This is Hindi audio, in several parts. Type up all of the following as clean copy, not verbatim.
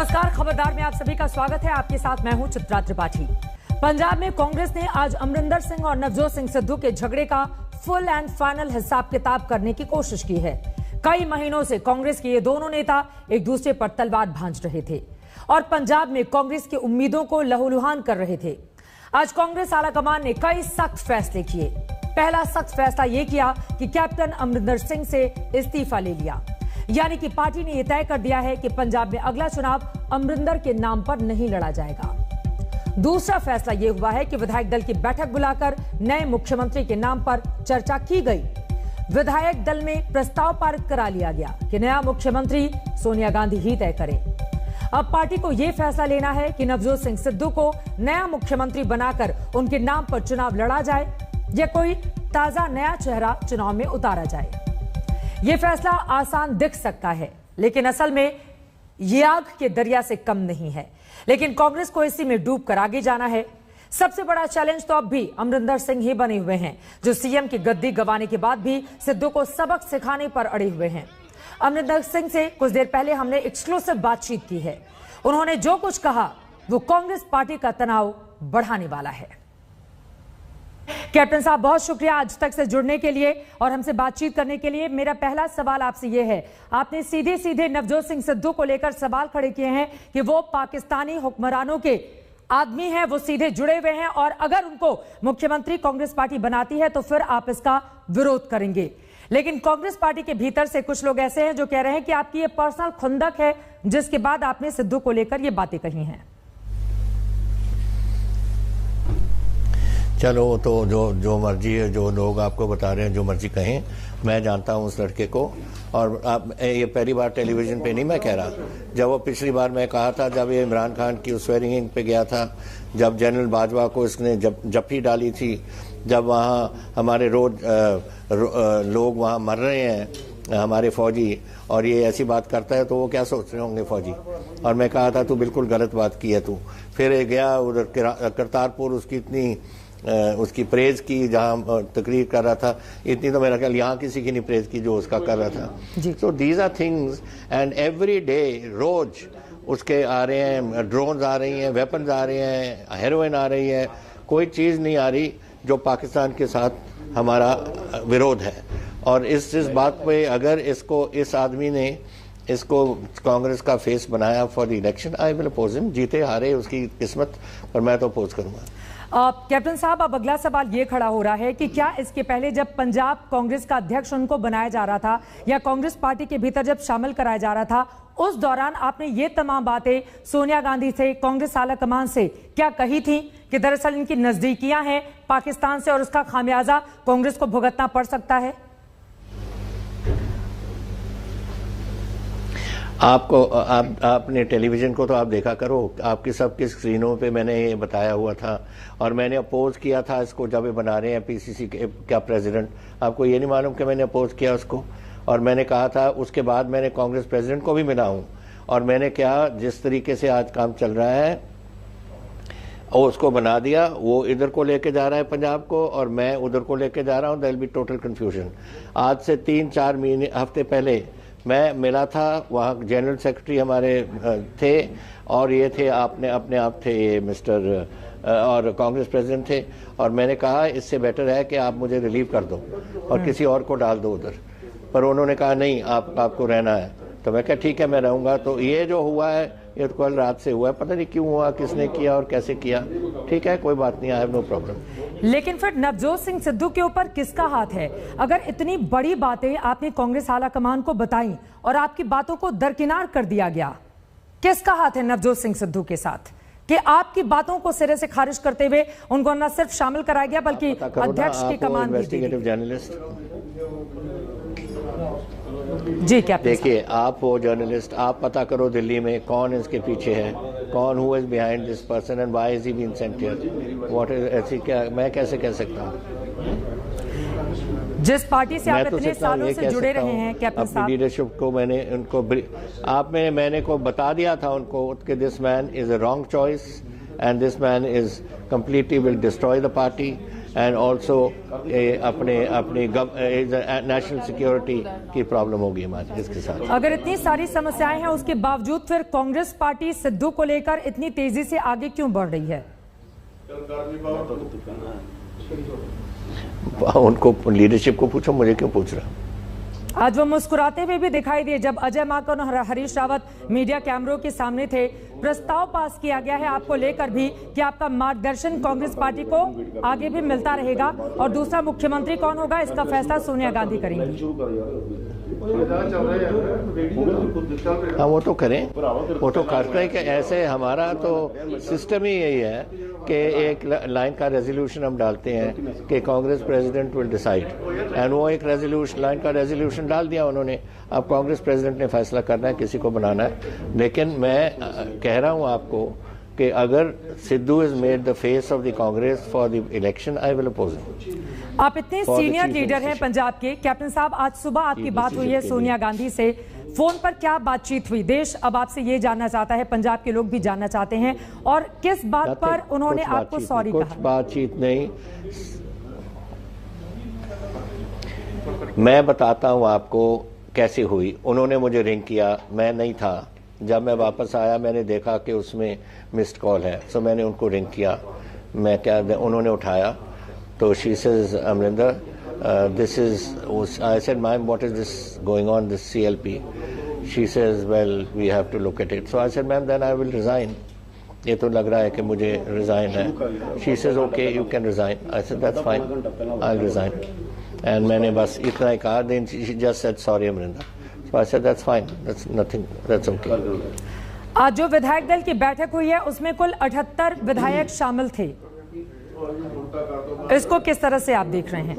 नमस्कार, खबरदार में आप सभी का स्वागत है। आपके साथ मैं हूं चित्रा त्रिपाठी। पंजाब में कांग्रेस ने आज अमरिंदर सिंह और नवजोत सिंह सिद्धू के झगड़े का फुल एंड फाइनल हिसाब किताब करने की कोशिश की है। कई महीनों से कांग्रेस के ये दोनों नेता एक दूसरे पर तलवार भांज रहे थे और पंजाब में कांग्रेस की उम्मीदों को लहूलुहान कर रहे थे। आज कांग्रेस आलाकमान ने कई सख्त फैसले किए। पहला सख्त फैसला यह किया कि कैप्टन अमरिंदर सिंह से इस्तीफा ले लिया, यानी कि पार्टी ने यह तय कर दिया है कि पंजाब में अगला चुनाव अमरिंदर के नाम पर नहीं लड़ा जाएगा। दूसरा फैसला यह हुआ है कि विधायक दल की बैठक बुलाकर नए मुख्यमंत्री के नाम पर चर्चा की गई। विधायक दल में प्रस्ताव पारित करा लिया गया कि नया मुख्यमंत्री सोनिया गांधी ही तय करें। अब पार्टी को यह फैसला लेना है कि नवजोत सिंह सिद्धू को नया मुख्यमंत्री बनाकर उनके नाम पर चुनाव लड़ा जाए या कोई ताजा नया चेहरा चुनाव में उतारा जाए। यह फैसला आसान दिख सकता है, लेकिन असल में यह आग के दरिया से कम नहीं है। लेकिन कांग्रेस को इसी में डूब कर आगे जाना है। सबसे बड़ा चैलेंज तो अब भी अमरिंदर सिंह ही बने हुए हैं, जो सीएम की गद्दी गंवाने के बाद भी सिद्धू को सबक सिखाने पर अड़े हुए हैं। अमरिंदर सिंह से कुछ देर पहले हमने एक्सक्लूसिव बातचीत की है। उन्होंने जो कुछ कहा वो कांग्रेस पार्टी का तनाव बढ़ाने वाला है। कैप्टन साहब, बहुत शुक्रिया आज तक से जुड़ने के लिए और हमसे बातचीत करने के लिए। मेरा पहला सवाल आपसे यह है, आपने सीधे सीधे नवजोत सिंह सिद्धू को लेकर सवाल खड़े किए हैं कि वो पाकिस्तानी हुक्मरानों के आदमी हैं, वो सीधे जुड़े हुए हैं और अगर उनको मुख्यमंत्री कांग्रेस पार्टी बनाती है तो फिर आप इसका विरोध करेंगे। लेकिन कांग्रेस पार्टी के भीतर से कुछ लोग ऐसे हैं जो कह रहे हैं कि आपकी ये पर्सनल खुंदक है, जिसके बाद आपने सिद्धू को लेकर ये बातें कही हैं। चलो, तो जो मर्जी है, जो लोग आपको बता रहे हैं, जो मर्जी कहें, मैं जानता हूं उस लड़के को। और आप ये पहली बार टेलीविजन पे नहीं मैं कह रहा, जब वो पिछली बार मैं कहा था, जब ये इमरान खान की उस स्वेरिंग पे गया था, जब जनरल बाजवा को इसने जप्पी डाली थी, जब वहाँ हमारे लोग वहाँ मर रहे हैं, हमारे फौजी, और ये ऐसी बात करता है तो वो क्या सोच रहे होंगे फौजी। और मैं कहा था तू बिल्कुल गलत बात की है तू। फिर गया उधर करतारपुर, उसकी प्रेज की, जहां तकरीर कर रहा था। इतनी तो मेरा ख्याल यहाँ किसी की नहीं प्रेज की जो उसका कर रहा था। So these are things and every day रोज उसके आ रहे हैं, ड्रोन्स आ रही हैं, वेपन्स आ रहे हैं, हेरोइन आ रही है, कोई चीज़ नहीं आ रही जो पाकिस्तान के साथ हमारा विरोध है। और इस बात पे अगर इस आदमी ने इसको कांग्रेस का फेस बनाया for the election, I will oppose him. जीते हारे उसकी किस्मत, पर मैं तो अपोज करूंगा। कैप्टन साहब, अब अगला सवाल ये खड़ा हो रहा है कि क्या इसके पहले जब पंजाब कांग्रेस का अध्यक्ष उनको बनाया जा रहा था या कांग्रेस पार्टी के भीतर जब शामिल कराया जा रहा था, उस दौरान आपने ये तमाम बातें सोनिया गांधी से, कांग्रेस आलाकमान से क्या कही थी कि दरअसल इनकी नजदीकियां हैं पाकिस्तान से और उसका खामियाजा कांग्रेस को भुगतना पड़ सकता है? आपने टेलीविजन को तो आप देखा करो, आपकी सबकी स्क्रीनों पे मैंने ये बताया हुआ था और मैंने अपोज किया था इसको जब ये बना रहे हैं पीसीसी के क्या प्रेसिडेंट। आपको ये नहीं मालूम कि मैंने अपोज किया उसको? और मैंने कहा था, उसके बाद मैंने कांग्रेस प्रेसिडेंट को भी मिला हूँ और मैंने क्या जिस तरीके से आज काम चल रहा है और उसको बना दिया, वो इधर को लेके जा रहा है पंजाब को और मैं उधर को लेके जा रहा हूँ। There will be total confusion. आज से 3-4 हफ्ते पहले मैं मिला था, वहाँ जनरल सेक्रेटरी हमारे थे और ये थे अपने आप थे ये मिस्टर और कांग्रेस प्रेसिडेंट थे, और मैंने कहा इससे बेटर है कि आप मुझे रिलीव कर दो और किसी और को डाल दो उधर। पर उन्होंने कहा नहीं, आपको रहना है। तो मैं कहा ठीक है, मैं रहूँगा। तो ये जो हुआ है ये तो कल रात से हुआ है, पता नहीं क्यों हुआ, किसने किया और कैसे किया। ठीक है, कोई बात नहीं, आई हैव नो प्रॉब्लम। लेकिन फिर नवजोत सिंह सिद्धू के ऊपर किसका हाथ है? अगर इतनी बड़ी बातें आपने कांग्रेस आलाकमान को बताई और आपकी बातों को दरकिनार कर दिया गया, किसका हाथ है नवजोत सिंह सिद्धू के साथ कि आपकी बातों को सिरे से खारिज करते हुए उनको न सिर्फ शामिल कराया गया बल्कि अध्यक्ष की कमान भी दी गई? जर्नलिस्ट जी कैप्टन, देखिए, आप वो जर्नलिस्ट, आप पता करो दिल्ली में कौन इसके पीछे है, कौन who is behind this person and why is he being Saint here. What is ऐसी, क्या मैं कैसे कह सकता हूँ? जिस पार्टी से आप इतने सालों से जुड़े रहे हैं कैप्टन साहब, लीडरशिप को मैंने उनको मैंने को बता दिया था उनको कि this man is a wrong choice and this man is completely will destroy the party and also अपनी नेशनल सिक्योरिटी की प्रॉब्लम होगी हमारी इसके साथ। अगर इतनी सारी समस्याएं हैं उसके बावजूद फिर कांग्रेस पार्टी सिद्धू को लेकर इतनी तेजी से आगे क्यों बढ़ रही है? उनको लीडरशिप को पूछो, मुझे क्यों पूछ रहा? आज वो मुस्कुराते हुए भी दिखाई दिए जब अजय माकन और हरीश रावत मीडिया कैमरों के सामने थे। प्रस्ताव पास किया गया है आपको लेकर भी कि आपका मार्गदर्शन कांग्रेस पार्टी को आगे भी मिलता रहेगा और दूसरा मुख्यमंत्री कौन होगा इसका फैसला सोनिया गांधी करेंगी। हाँ वो तो करें, वो तो करते हैं कि ऐसे हमारा तो सिस्टम ही यही है कि एक लाइन का रेजोल्यूशन हम डालते हैं कि Congress president will decide, and वो एक रेजोल्यूशन लाइन का रेजोल्यूशन डाल दिया उन्होंने। अब कांग्रेस प्रेसिडेंट ने फैसला करना है किसी को बनाना है। लेकिन मैं कह रहा हूं आपको कि अगर Sidhu is made the face of the Congress for the election, I will oppose him. आप इतने सीनियर लीडर हैं पंजाब के। कैप्टन साहब, आज सुबह आपकी बात हुई है सोनिया गांधी से, फोन पर क्या बातचीत हुई? देश अब आपसे ये जानना चाहता है, पंजाब के लोग भी जानना चाहते हैं, और किस बात पर उन्होंने आपको सॉरी कहा? कुछ बातचीत नहीं, मैं बताता हूं आपको कैसे हुई। उन्होंने मुझे रिंग किया, मैं नहीं था। जब मैं वापस आया मैंने देखा कि उसमें मिस्ड कॉल है, सो मैंने उनको रिंग किया। मैं क्या, उन्होंने उठाया तो she says Amarinder this is, I said, ma'am, what is this going on, this CLP? She says, well, we have to look at it. So I said, ma'am, then I will resign. ये तो लग रहा है कि मुझे resign है. She says, okay, you can resign. I said, that's fine, I'll resign. And मैंने बस इतना ही कहा. Then she just said, sorry, Amrinder. So I said, that's fine, that's nothing, that's okay. आज जो विधायक दल की बैठक हुई है उसमें कुल 78 विधायक शामिल थे। इसको किस तरह से आप देख रहे हैं?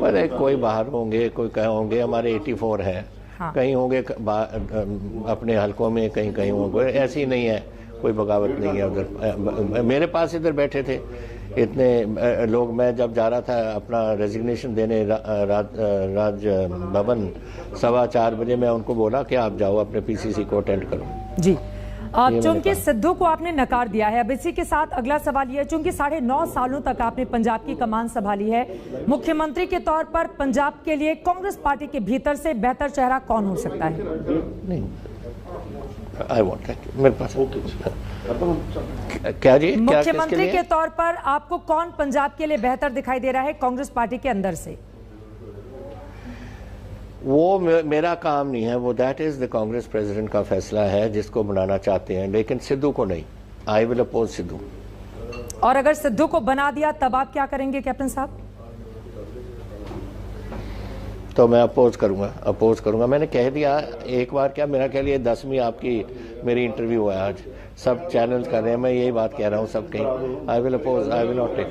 अरे कोई बाहर होंगे, कोई कहीं होंगे, हमारे 84 हैं। हाँ। कहीं होंगे अपने हलकों में, कहीं कहीं होंगे। ऐसे ही नहीं है, कोई बगावत नहीं है उधर। मेरे पास इधर बैठे थे इतने लोग। मैं जब जा रहा था अपना रेजिग्नेशन देने राज भवन 4:15 बजे, मैं उनको बोला कि आप जाओ अपने पीसीसी को अटेंड करो। जी, चूंकि सिद्धू को आपने नकार दिया है, अब इसी के साथ अगला सवाल यह है, चूंकि 9.5 सालों तक आपने पंजाब की कमान संभाली है, मुख्यमंत्री के तौर पर पंजाब के लिए कांग्रेस पार्टी के भीतर से बेहतर चेहरा कौन हो सकता है? नहीं, आई वांट मेरे पास क्या जी, मुख्यमंत्री के तौर पर आपको कौन पंजाब के लिए बेहतर दिखाई दे रहा है कांग्रेस पार्टी के अंदर से? वो मेरा काम नहीं है, वो that is the Congress president का फैसला है, जिसको बनाना चाहते हैं, लेकिन सिद्धू को नहीं। I will oppose Sidhu. और अगर सिद्धू को बना दिया तब आप क्या करेंगे कैप्टन साहब? तो मैं अपोज करूंगा। मैंने कह दिया एक बार, क्या मेरा कह लिया 10वीं आपकी मेरी इंटरव्यू है आज, सब चैनल कर रहे हैं, मैं यही बात कह रहा हूँ सब कहीं। I will oppose, I will not take.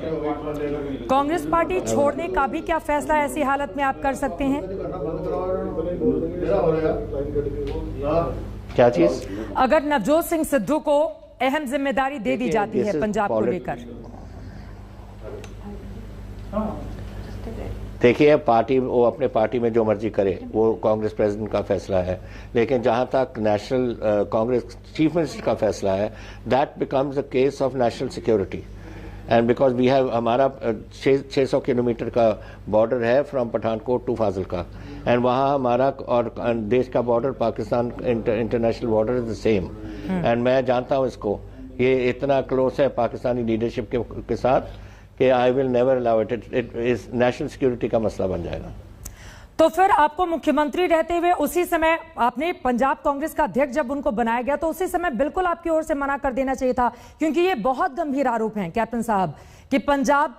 Congress party छोड़ने का भी क्या फैसला ऐसी हालत में आप कर सकते हैं? क्या चीज? अगर नवजोत सिंह सिद्धू को अहम जिम्मेदारी दे दी जाती है पंजाब को लेकर। देखिए, पार्टी वो अपने पार्टी में जो मर्जी करे, वो कांग्रेस प्रेसिडेंट का फैसला है, लेकिन जहां तक नेशनल कांग्रेस चीफ मिनिस्टर का फैसला है, that becomes a case of national security. And because we have, हमारा 600 किलोमीटर का बॉर्डर है from Pathankot to Fazilka, and वहां हमारा और देश का border, Pakistan international border is the same. And मैं जानता हूं इसको, ये इतना क्लोज है पाकिस्तानी लीडरशिप के साथ कि I will never allow it. It is national security का मसला बन जाएगा। तो फिर आपको मुख्यमंत्री रहते हुए उसी समय आपने पंजाब कांग्रेस का अध्यक्ष जब उनको बनाया गया तो उसी समय बिल्कुल आपकी ओर से मना कर देना चाहिए था, क्योंकि ये बहुत गंभीर आरोप हैं कैप्टन साहब कि पंजाब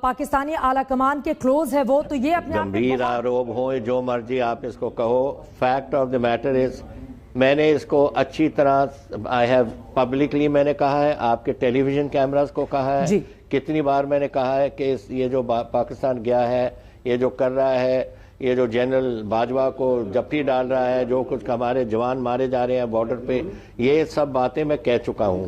पाकिस्तानी आला कमान के क्लोज है वो, तो ये अपने गंभीर आरोप हो, जो मर्जी आप इसको कहो, fact of the matter is, मैंने इसको अच्छी तरह, आई हैव पब्लिकली मैंने कहा है, आपके टेलीविजन कैमरास को कहा है, कितनी बार मैंने कहा है कि ये जो पाकिस्तान गया है, ये जो कर रहा है, ये जो जनरल बाजवा को जप्ती डाल रहा है, जो कुछ हमारे जवान मारे जा रहे हैं बॉर्डर पे, ये सब बातें मैं कह चुका हूं।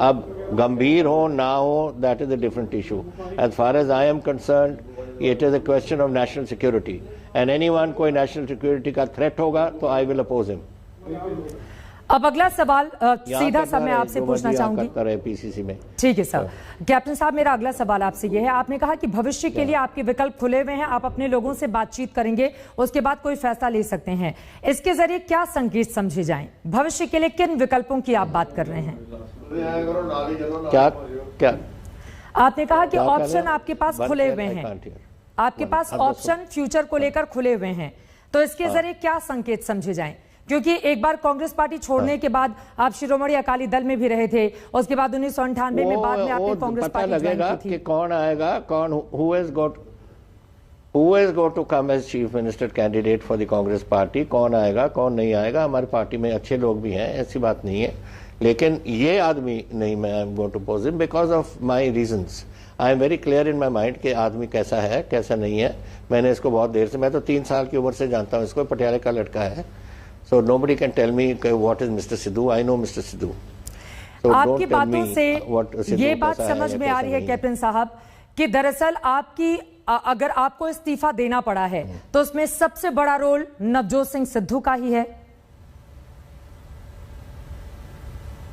अब गंभीर हो ना हो, that is a different issue. As far as I am concerned, it is a question of national security, and anyone कोई नेशनल सिक्योरिटी का थ्रेट होगा तो आई विल अपोज हिम। अब अगला सवाल सीधा सा मैं आपसे पूछना चाहूंगी पीसीसी में। ठीक है सर। कैप्टन साहब, मेरा अगला सवाल आपसे यह है, आपने कहा कि भविष्य के लिए आपके विकल्प खुले हुए हैं, आप अपने लोगों से बातचीत करेंगे, उसके बाद कोई फैसला ले सकते हैं। इसके जरिए क्या संकेत समझे जाएं? भविष्य के लिए किन विकल्पों की आप बात कर रहे हैं? क्या आपने कहा कि ऑप्शन आपके पास खुले हुए हैं, आपके पास ऑप्शन फ्यूचर को लेकर खुले हुए हैं, तो इसके जरिए क्या संकेत समझे जाएं? क्योंकि एक बार कांग्रेस पार्टी छोड़ने के बाद आप शिरोमणि अकाली दल में भी रहे थे, उसके बाद 1998 में बाद में आपने कांग्रेस पार्टी लगेगा ज्वाइन की थी। कि कौन आएगा, कौन who has got to come as chief minister candidate for the Congress party, कौन आएगा कौन नहीं आएगा। हमारी पार्टी में अच्छे लोग भी हैं, ऐसी बात नहीं है, लेकिन ये आदमी नहीं, मैं I am going to pose him because of my reasons. I am very clear in my mind कि आदमी कैसा है कैसा नहीं है। मैंने इसको बहुत देर से, मैं तो 3 साल की उम्र से जानता हूँ इसको, पटियाला का लड़का है। So nobody can tell me what is Mr. Sidhu. I know Mr. Sidhu. So आपकी बातों से ये बात समझ में आ रही है कैप्टन साहब कि दरअसल आपकी अगर आपको इस्तीफा देना पड़ा है तो उसमें सबसे बड़ा रोल नवजोत सिंह सिद्धू का ही है।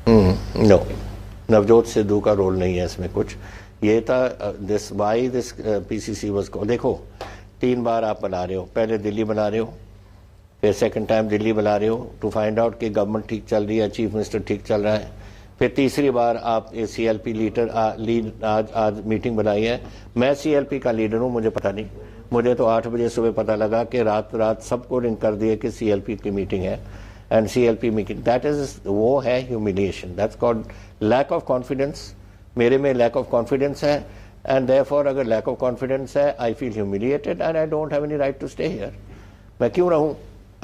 नो, नवजोत सिद्धू का रोल नहीं है इसमें कुछ। ये था this why this PCC was को। देखो 3 बार आप बना रहे हो, पहले दिल्ली बना रहे हो, फिर सेकंड टाइम दिल्ली बुला रहे हो टू फाइंड आउट कि गवर्नमेंट ठीक चल रही है, चीफ मिनिस्टर ठीक चल रहा है। फिर तीसरी बार आप सीएलपी लीड आज मीटिंग बनाई है। मैं सीएलपी का लीडर हूं, मुझे पता नहीं, मुझे तो 8 बजे सुबह पता लगा कि रात सबको रिंग कर दिए कि सीएलपी की मीटिंग है। And CLP meeting that is, वो है humiliation, that's called lack of confidence. मेरे में लैक ऑफ कॉन्फिडेंस है एंड देयरफॉर अगर लैक ऑफ कॉन्फिडेंस है I feel humiliated and I don't have any right to stay here. मैं क्यों रहूं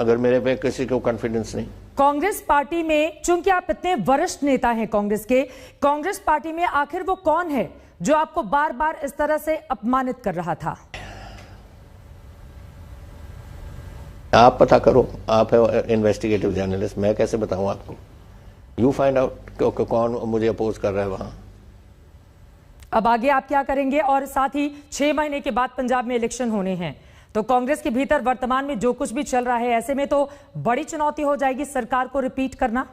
अगर मेरे पे किसी को कॉन्फिडेंस नहीं। कांग्रेस पार्टी में चूंकि आप इतने वरिष्ठ नेता हैं कांग्रेस के, कांग्रेस पार्टी में आखिर वो कौन है जो आपको बार बार इस तरह से अपमानित कर रहा था? आप पता करो, आप है इन्वेस्टिगेटिव जर्नलिस्ट, मैं कैसे बताऊं आपको? यू फाइंड आउट कौन मुझे अपोज कर रहा है वहां। अब आगे आप क्या करेंगे? और साथ ही 6 महीने के बाद पंजाब में इलेक्शन होने हैं, तो कांग्रेस के भीतर वर्तमान में जो कुछ भी चल रहा है, ऐसे में तो बड़ी चुनौती हो जाएगी सरकार को रिपीट करना।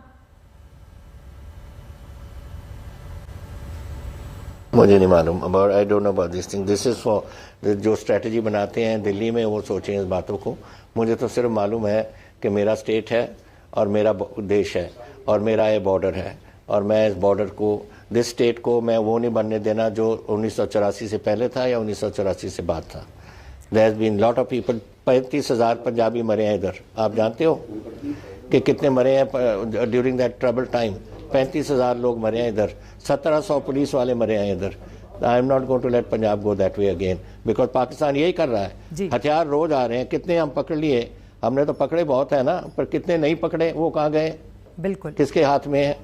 मुझे नहीं मालूम, about I don't know about this thing. This is for जो स्ट्रेटजी बनाते हैं दिल्ली में, वो सोचें इस बातों को। मुझे तो सिर्फ मालूम है कि मेरा स्टेट है और मेरा देश है और मेरा ये बॉर्डर है, और मैं इस बॉर्डर को, दिस स्टेट को मैं वो नहीं बनने देना जो 1984 से पहले था या 1984 से बाद था। There has been lot of people, 35,000 Punjabi मरे हैं इधर। आप जानते हो कि कितने मरे हैं ड्यूरिंग दैट ट्रबल टाइम? 35,000 लोग मरे हैं इधर, 1700 पुलिस वाले मरे हैं इधर। I am not going to let Punjab go that way again, because Pakistan यही कर रहा है। हथियार रोज आ रहे हैं, कितने हम पकड़ लिए? हमने तो पकड़े बहुत है ना, पर कितने नहीं पकड़े, वो कहाँ गए? बिल्कुल, किसके हाथ में है?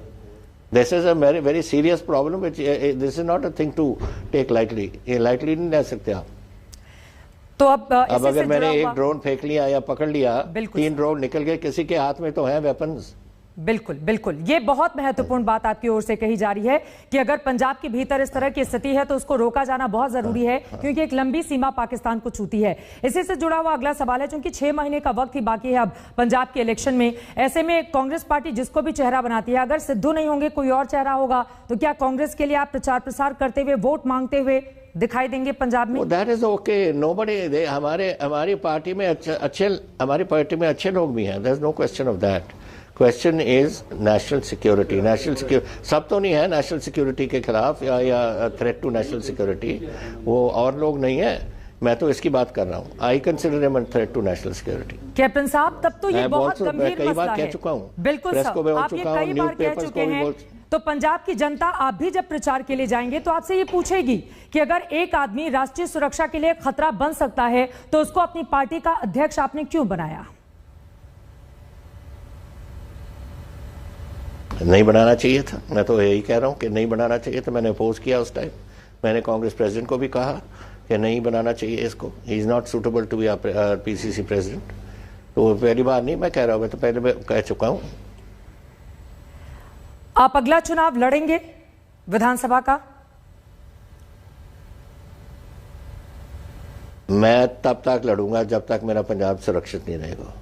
This is a very very serious problem, this is not a thing to take lightly. ये लाइटली नहीं ले सकते आप। तो अब अगर मैंने एक ड्रोन फेंक लिया या पकड़ लिया, 3 ड्रोन निकल गए, किसी के हाथ में तो है वेपन्स। बिल्कुल बिल्कुल, ये बहुत महत्वपूर्ण बात आपकी ओर से कही जा रही है कि अगर पंजाब के भीतर इस तरह की स्थिति है तो उसको रोका जाना बहुत जरूरी है, क्योंकि एक लंबी सीमा पाकिस्तान को छूती है। इसी से जुड़ा हुआ अगला सवाल है, क्योंकि 6 महीने का वक्त ही बाकी है अब पंजाब के इलेक्शन में, ऐसे में कांग्रेस पार्टी जिसको भी चेहरा बनाती है, अगर सिद्धू नहीं होंगे कोई और चेहरा होगा, तो क्या कांग्रेस के लिए आप प्रचार प्रसार करते हुए, वोट मांगते हुए दिखाई देंगे पंजाब में? दैट इज ओके, नोबडी, हमारी पार्टी में अच्छे लोग भी हैं, there is no question of that. Question is national security. सब तो नहीं है नेशनल सिक्योरिटी के खिलाफ या थ्रेट टू नेशनल सिक्योरिटी, वो और लोग नहीं है। मैं तो इसकी बात कर रहा हूँ। I consider him a threat to national security. Captain साहब, तब तो ये बहुत गंभीर कई बार मसला कह है। चुका हूँ, बिल्कुल प्रेस को भी बोल आप ये चुका हूँ, कई बार कह चुके हैं। तो पंजाब की जनता, आप भी जब प्रचार के लिए जाएंगे तो आपसे ये पूछेगी कि अगर एक आदमी राष्ट्रीय सुरक्षा के लिए खतरा बन सकता है तो उसको अपनी पार्टी का अध्यक्ष आपने क्यों बनाया? नहीं बनाना चाहिए था, मैं तो यही कह रहा हूँ कि नहीं बनाना चाहिए था। मैंने अपोज किया उस टाइम, मैंने कांग्रेस प्रेसिडेंट को भी कहा कि नहीं बनाना चाहिए इसको, he is not suitable to be PCC president. तो पहली बार नहीं मैं कह रहा हूँ, मैं तो पहले कह चुका हूँ। आप अगला चुनाव लड़ेंगे विधानसभा का? मैं तब तक लड़ूंगा जब तक मेरा पंजाब सुरक्षित नहीं रहेगा।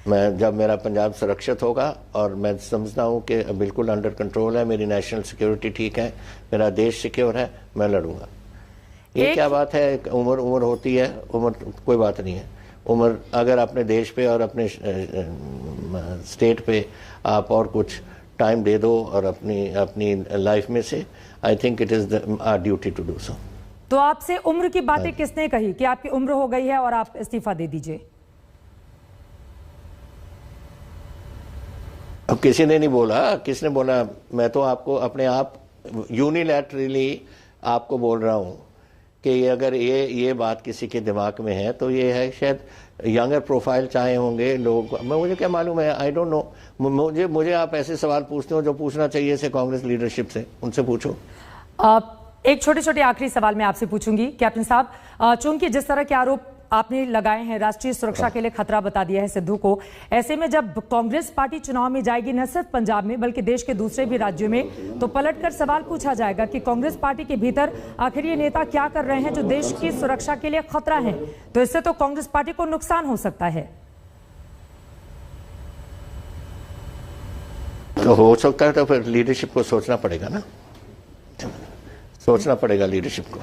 मैं जब मेरा पंजाब सुरक्षित होगा और मैं समझता हूँ कि बिल्कुल अंडर कंट्रोल है, मेरी नेशनल सिक्योरिटी ठीक है, मेरा देश सिक्योर है, मैं लड़ूंगा। ये क्या बात है, उम्र होती है, उम्र कोई बात नहीं है। उम्र अगर अपने देश पे और अपने स्टेट पे आप और कुछ टाइम दे दो और अपनी लाइफ में से, I think it is our duty to do so. तो आपसे उम्र की बातें किसने कही कि आपकी उम्र हो गई है और आप इस्तीफा दे दीजिए? अब किसी ने नहीं बोला, किसने बोला? मैं तो आपको अपने आप यूनिलैटरली आपको बोल रहा हूं कि अगर ये बात किसी के दिमाग में है तो ये है शायद यंगर प्रोफाइल चाहे होंगे लोग, मुझे क्या मालूम है, आई डोंट नो। मुझे आप ऐसे सवाल पूछते हो जो पूछना चाहिए से कांग्रेस लीडरशिप से, उनसे पूछो। एक छोटे आपखरी सवाल मैं आपसे पूछूंगी कैप्टन साहब, चूंकि जिस तरह के आरोप आपने लगाए हैं, राष्ट्रीय सुरक्षा के लिए खतरा बता दिया है सिद्धू को, ऐसे में जब कांग्रेस पार्टी चुनाव में जाएगी न सिर्फ पंजाब में बल्कि देश के दूसरे भी राज्यों में, तो पलटकर सवाल पूछा जाएगा कि कांग्रेस पार्टी के भीतर आखिर ये नेता क्या कर रहे हैं जो देश की सुरक्षा के लिए खतरा है। तो इससे तो कांग्रेस पार्टी को नुकसान हो सकता है। तो हो सकता है, तो फिर लीडरशिप को सोचना पड़ेगा ना, सोचना पड़ेगा लीडरशिप को।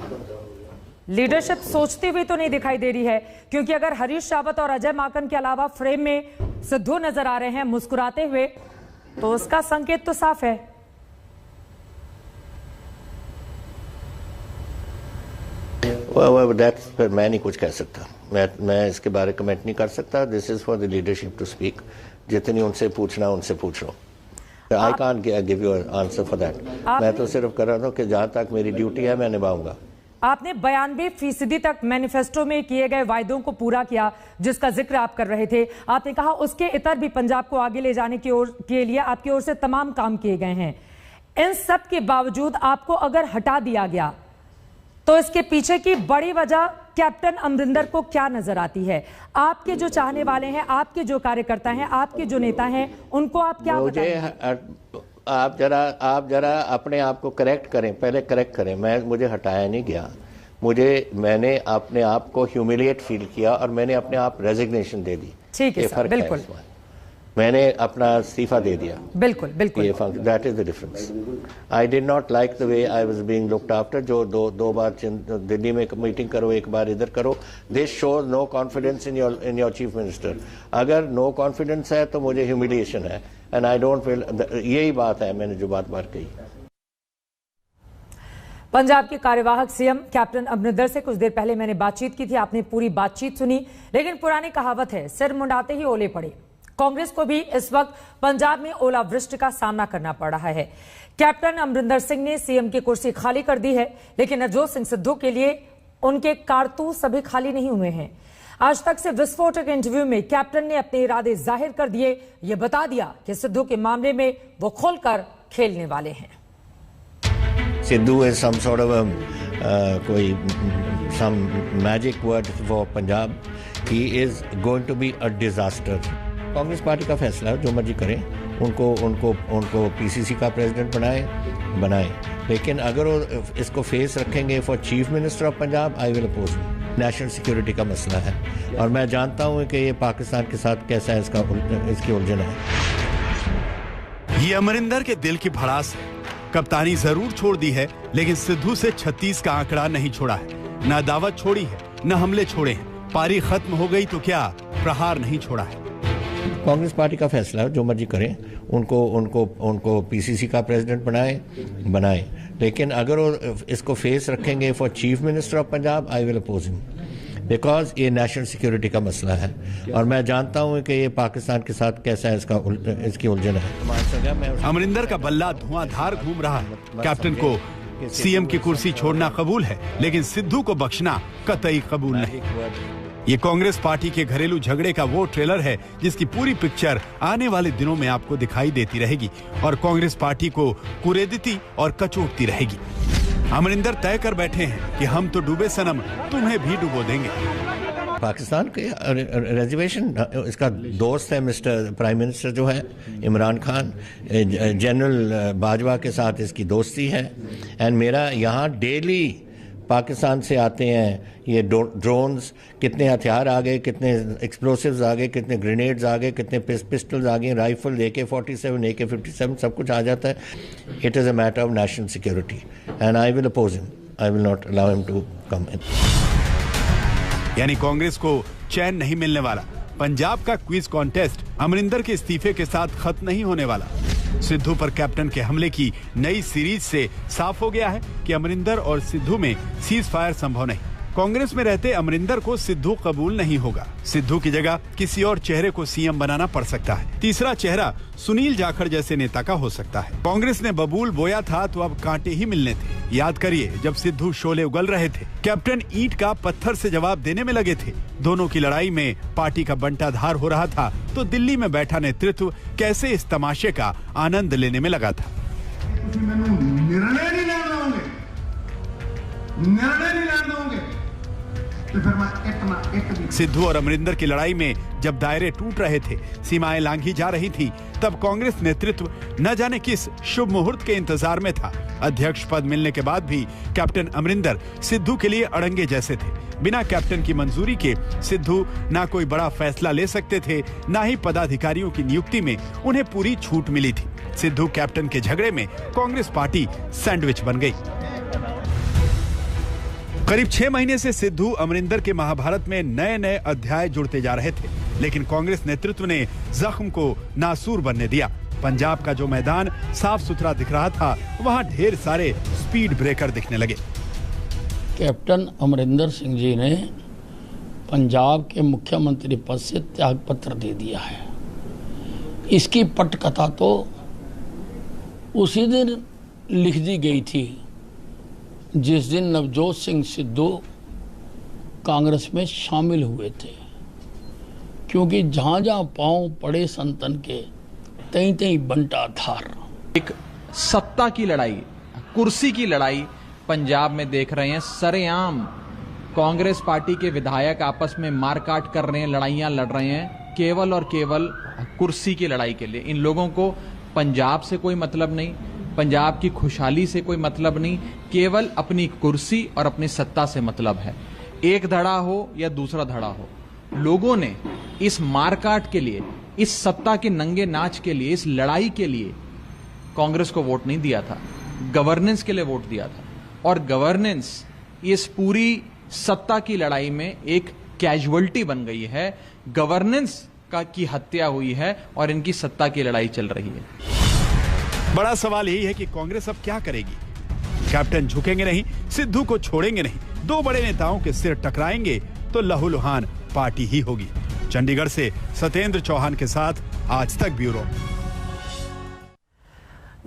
लीडरशिप सोचती हुई तो नहीं दिखाई दे रही है, क्योंकि अगर हरीश रावत और अजय माकन के अलावा फ्रेम में सिद्धू नजर आ रहे हैं मुस्कुराते हुए, तो उसका संकेत तो साफ है। मैं नहीं कुछ कह सकता, मैं इसके बारे में कमेंट नहीं कर सकता। This is for the leadership to speak. जितनी उनसे पूछना उनसे पूछ लो। I can't give you answer for that. मैं तो सिर्फ कर रहा हूं कि जहां तक मेरी ड्यूटी है मैं निभाऊंगा। आपने 92% तक मैनिफेस्टो में किए गए वायदों को पूरा किया, जिसका जिक्र आप कर रहे थे। आपने कहा उसके इतर भी पंजाब को आगे ले जाने के लिए आपकी ओर से तमाम काम किए गए हैं। इन सब के बावजूद आपको अगर हटा दिया गया तो इसके पीछे की बड़ी वजह कैप्टन अमरिंदर को क्या नजर आती है? आपके जो चाहने वाले हैं, आपके जो कार्यकर्ता हैं, आपके जो नेता हैं, उनको आप क्या बताएंगे? आप जरा अपने आप को करेक्ट करें, पहले करेक्ट करें। मुझे हटाया नहीं गया, मैंने अपने आप को ह्यूमिलिएट फील किया और मैंने अपने आप रेजिग्नेशन दे दी। ठीक है सर, बिल्कुल। मैंने अपना इस्तीफा दे दिया। बिल्कुल बिल्कुल। That is the difference. I did not like the way I was being looked after. जो दो बार दिल्ली में मीटिंग करो, एक बार इधर करो, this shows no confidence in your chief minister. अगर नो कॉन्फिडेंस है तो मुझे ह्यूमिलिएशन है, एंड आई डोंट फील। यही बात है, मैंने जो बात कही। पंजाब के कार्यवाहक सीएम कैप्टन अमरिंदर से कुछ देर पहले मैंने बातचीत की थी, आपने पूरी बातचीत सुनी। लेकिन पुरानी कहावत है, सिर मुंडाते ही ओले पड़े। कांग्रेस को भी इस वक्त पंजाब में ओलावृष्टि का सामना करना पड़ रहा है। कैप्टन अमरिंदर सिंह ने सीएम की कुर्सी खाली कर दी है, लेकिन नवजोत सिंह सिद्धू के लिए उनके कारतूस अभी खाली नहीं हुए हैं। आज तक से विस्फोटक इंटरव्यू में कैप्टन ने अपने इरादे जाहिर कर दिए, ये बता दिया कि सिद्धू के मामले में वो खोलकर खेलने वाले हैं। Sidhu is some sort of some magic word for Punjab. He is going to be a disaster. Congress party का फैसला जो मर्जी करें, उनको पीसीसी का प्रेसिडेंट बनाए, लेकिन अगर वो इसको फेस रखेंगे for chief minister of Punjab, I will oppose. National security का मसला है और मैं जानता हूं कि ये पाकिस्तान के साथ कैसा है, इसकी उलझन है। ये अमरिंदर के दिल की भड़ास है। कप्तानी जरूर छोड़ दी है, लेकिन सिद्धू से 36 का आंकड़ा नहीं छोड़ा है। न दावत छोड़ी है, न हमले छोड़े हैं। पारी खत्म हो गई तो क्या, प्रहार नहीं छोड़ा है। कांग्रेस पार्टी का फैसला जो मर्जी करें, उनको पीसीसी का प्रेसिडेंट बनाए, लेकिन अगर वो इसको फेस रखेंगे for chief minister of Punjab, I will oppose him, because ये नेशनल सिक्योरिटी का मसला है और मैं जानता हूं कि ये पाकिस्तान के साथ कैसा है, इसकी उलझन है। अमरिंदर का बल्ला धुआंधार घूम रहा है। कैप्टन को सीएम की कुर्सी छोड़ना कबूल है, लेकिन सिद्धू को बख्शना कतई कबूल नहीं। ये कांग्रेस पार्टी के घरेलू झगड़े का वो ट्रेलर है जिसकी पूरी पिक्चर आने वाले दिनों में आपको दिखाई देती रहेगी और कांग्रेस पार्टी को कुरेदती और कचोटती रहेगी। अमरिंदर तय कर बैठे हैं कि हम तो डूबे सनम, तुम्हें भी डुबो देंगे। पाकिस्तान के रिजर्वेशन, इसका दोस्त है मिस्टर प्राइम मिनिस्टर जो है इमरान खान, जनरल बाजवा के साथ इसकी दोस्ती है, एंड मेरा यहाँ डेली पाकिस्तान से आते हैं ये ड्रोन्स, कितने हथियार आ गए, कितने एक्सप्लोसिव्स आ गए, कितने ग्रेनेड्स आ गए, कितने पिस्टल्स आ गए, राइफल, AK-47, AK-57 सब कुछ आ जाता है. It is a matter of national security and I will oppose him. I will not allow him to come in. यानी कांग्रेस को चैन नहीं मिलने वाला. पंजाब का क्विज कॉन्टेस्ट अमरिंदर के इस्तीफे के साथ खत्म नहीं होने वाला. सिद्धू पर कैप्टन के हमले की नई सीरीज से साफ हो गया है कि अमरिंदर और सिद्धू में सीज फायर संभव नहीं. कांग्रेस में रहते अमरिंदर को सिद्धू कबूल नहीं होगा. सिद्धू की जगह किसी और चेहरे को सीएम बनाना पड़ सकता है. तीसरा चेहरा सुनील जाखड़ जैसे नेता का हो सकता है. कांग्रेस ने बबूल बोया था तो अब कांटे ही मिलने थे. याद करिए जब सिद्धू शोले उगल रहे थे, कैप्टन ईंट का पत्थर से जवाब देने में लगे थे. दोनों की लड़ाई में पार्टी का बंटाधार हो रहा था तो दिल्ली में बैठा नेतृत्व कैसे इस तमाशे का आनंद लेने में लगा था. सिद्धू और अमरिंदर की लड़ाई में जब दायरे टूट रहे थे, सीमाएं लांघी जा रही थी, तब कांग्रेस नेतृत्व न जाने किस शुभ मुहूर्त के इंतजार में था. अध्यक्ष पद मिलने के बाद भी कैप्टन अमरिंदर सिद्धू के लिए अड़ंगे जैसे थे. बिना कैप्टन की मंजूरी के सिद्धू ना कोई बड़ा फैसला ले सकते थे, ना ही पदाधिकारियों की नियुक्ति में उन्हें पूरी छूट मिली थी. सिद्धू कैप्टन के झगड़े में कांग्रेस पार्टी सैंडविच बन गई. करीब 6 महीने से सिद्धू अमरिंदर के महाभारत में नए नए अध्याय जुड़ते जा रहे थे, लेकिन कांग्रेस नेतृत्व ने जख्म को नासूर बनने दिया. पंजाब का जो मैदान साफ सुथरा दिख रहा था, वहां ढेर सारे स्पीड ब्रेकर दिखने लगे. कैप्टन अमरिंदर सिंह जी ने पंजाब के मुख्यमंत्री पद से त्यागपत्र दे दिया है. इसकी पटकथा तो उसी दिन लिख दी गई थी जिस दिन नवजोत सिंह सिद्धू कांग्रेस में शामिल हुए थे, क्योंकि जहां जहां पांव पड़े संतन के तई तई बंटा धार. एक सत्ता की लड़ाई, कुर्सी की लड़ाई पंजाब में देख रहे हैं. सरेआम कांग्रेस पार्टी के विधायक आपस में मारकाट कर रहे हैं, लड़ाइयां लड़ रहे हैं, केवल और केवल कुर्सी की लड़ाई के लिए. इन लोगों को पंजाब से कोई मतलब नहीं, पंजाब की खुशहाली से कोई मतलब नहीं, केवल अपनी कुर्सी और अपनी सत्ता से मतलब है. एक धड़ा हो या दूसरा धड़ा हो, लोगों ने इस मारकाट के लिए, इस सत्ता के नंगे नाच के लिए, इस लड़ाई के लिए कांग्रेस को वोट नहीं दिया था, गवर्नेंस के लिए वोट दिया था. और गवर्नेंस इस पूरी सत्ता की लड़ाई में एक कैजुअलिटी बन गई है. गवर्नेंस की हत्या हुई है और इनकी सत्ता की लड़ाई चल रही है. बड़ा सवाल यही है कि कांग्रेस अब क्या करेगी. कैप्टन झुकेंगे नहीं, सिद्धू को छोड़ेंगे नहीं. दो बड़े नेताओं के सिर टकराएंगे तो लहूलुहान पार्टी ही होगी. चंडीगढ़ से सत्येंद्र चौहान के साथ आज तक ब्यूरो.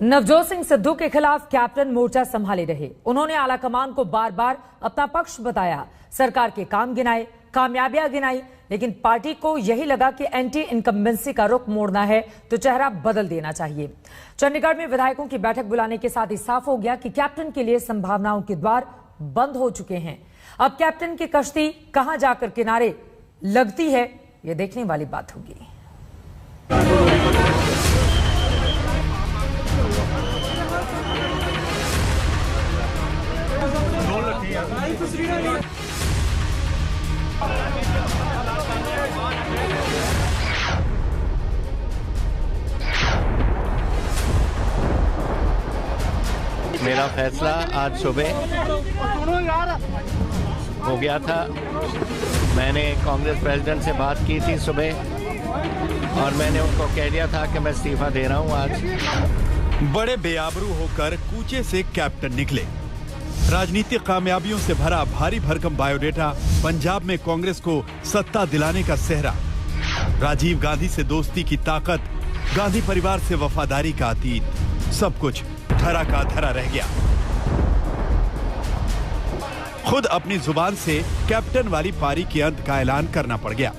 नवजोत सिंह सिद्धू के खिलाफ कैप्टन मोर्चा संभाले रहे. उन्होंने आलाकमान को बार बार अपना पक्ष बताया, सरकार के काम गिनाए, कामयाबियां गिनाई, लेकिन पार्टी को यही लगा कि एंटी इनकम्बेंसी का रुख मोड़ना है तो चेहरा बदल देना चाहिए. चंडीगढ़ में विधायकों की बैठक बुलाने के साथ ही साफ हो गया कि कैप्टन के लिए संभावनाओं के द्वार बंद हो चुके हैं. अब कैप्टन की कश्ती कहां जाकर किनारे लगती है, यह देखने वाली बात होगी. मेरा फैसला आज सुबह हो गया था. मैंने कांग्रेस प्रेसिडेंट से बात की थी सुबह और मैंने उनको कह दिया था कि मैं इस्तीफा दे रहा हूं आज. बड़े बेआबरू होकर कूचे से कैप्टन निकले. राजनीतिक कामयाबियों से भरा भारी भरकम बायोडेटा, पंजाब में कांग्रेस को सत्ता दिलाने का सेहरा, राजीव गांधी से दोस्ती की ताकत, गांधी परिवार से वफादारी का अतीत, सब कुछ धरा का धरा रह गया. खुद अपनी जुबान से कैप्टन वाली पारी के अंत का ऐलान करना पड़ गया.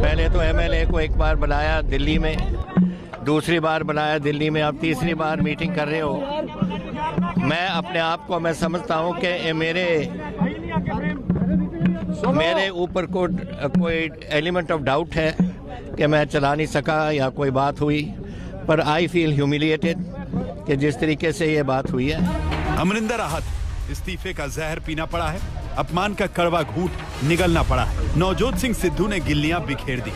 पहले तो MLA को एक बार बुलाया दिल्ली में, दूसरी बार बुलाया दिल्ली में, अब तीसरी बार मीटिंग कर रहे हो. मैं अपने आप को मैं समझता हूं कि मेरे ऊपर कोई एलिमेंट ऑफ डाउट है कि मैं चला नहीं सका या कोई बात हुई, पर आई फील ह्यूमिलिएटेड कि जिस तरीके से ये बात हुई है. अमरिंदर आहत, इस्तीफे का जहर पीना पड़ा है, अपमान का कड़वा घूंट निगलना पड़ा है। नवजोत सिंह सिद्धू ने गिल्लियां बिखेर दी।